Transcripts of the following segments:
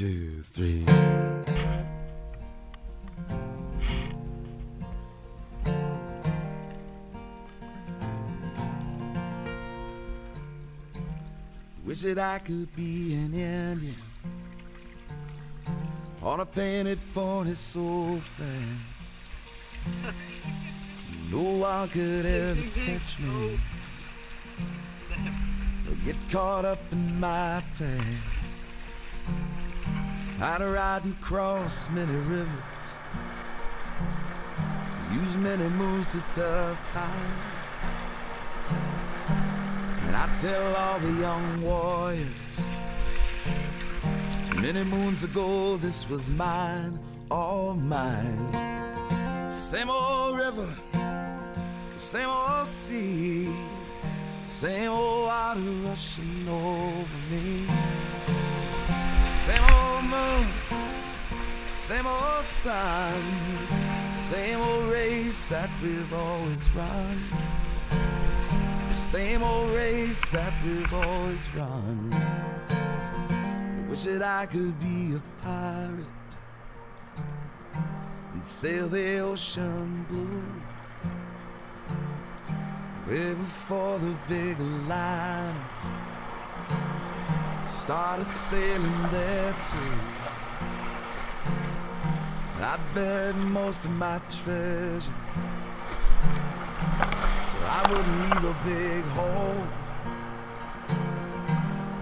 2, 3. Wish that I could be an Indian on a painted pony so fast. No one could ever catch me or get caught up in my past. I'd ride and cross many rivers, use many moons to tell time. And I tell all the young warriors, many moons ago this was mine, all mine. Same old river, same old sea, same old water rushing over me. Same old moon, same old sun, same old race that we've always run. Same old race that we've always run. I wish that I could be a pirate and sail the ocean blue, way before the big liners started sailing there too. I buried most of my treasure, I wouldn't leave a big hole,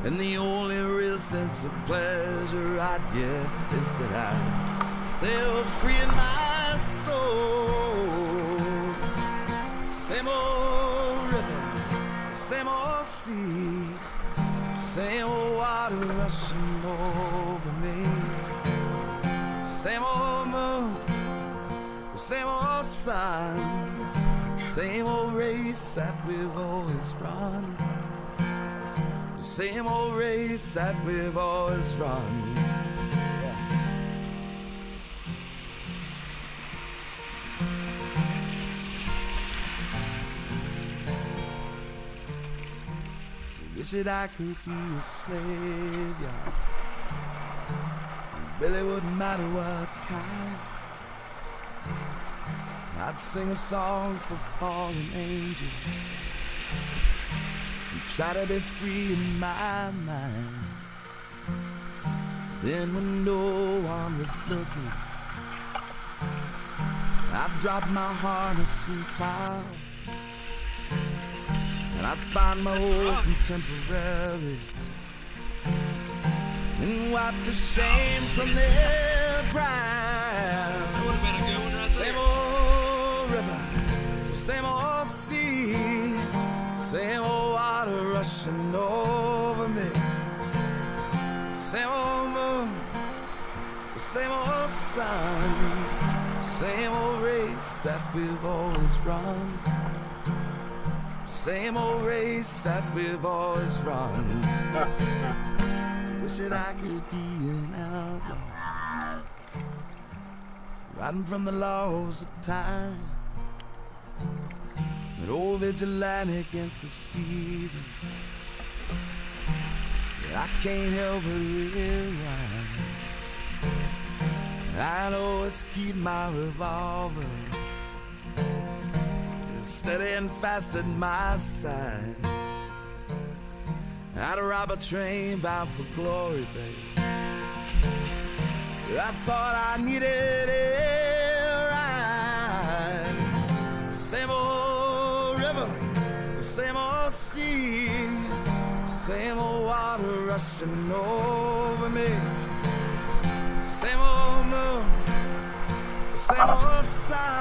and the only real sense of pleasure I'd get is that I'd sail free in my soul. Same old river, same old sea, same old water rushing over me. Same old moon, same old sun, same old race that we've always run. Same old race that we've always run. Wish that I could be a slave, yeah. It really wouldn't matter what kind. I'd sing a song for fallen angels and try to be free in my mind. Then when no one was looking, I'd drop my harness and plow, and I'd find my old contemporaries and wipe the shame from their brow. Same old river, same old sea, same old water rushing over me. Same old moon, same old sun, same old race that we've always run. Same old race that we've always run. Wish that I could be an outlaw, riding from the laws of time, an old vigilante against the season. But I can't help but realize I'd always keep my revolver steady and fast at my side. I'd rob a train bound for glory, babe. I thought I needed a ride. Same old river, same old sea, same old water rushing over me. Same old moon, same old sun,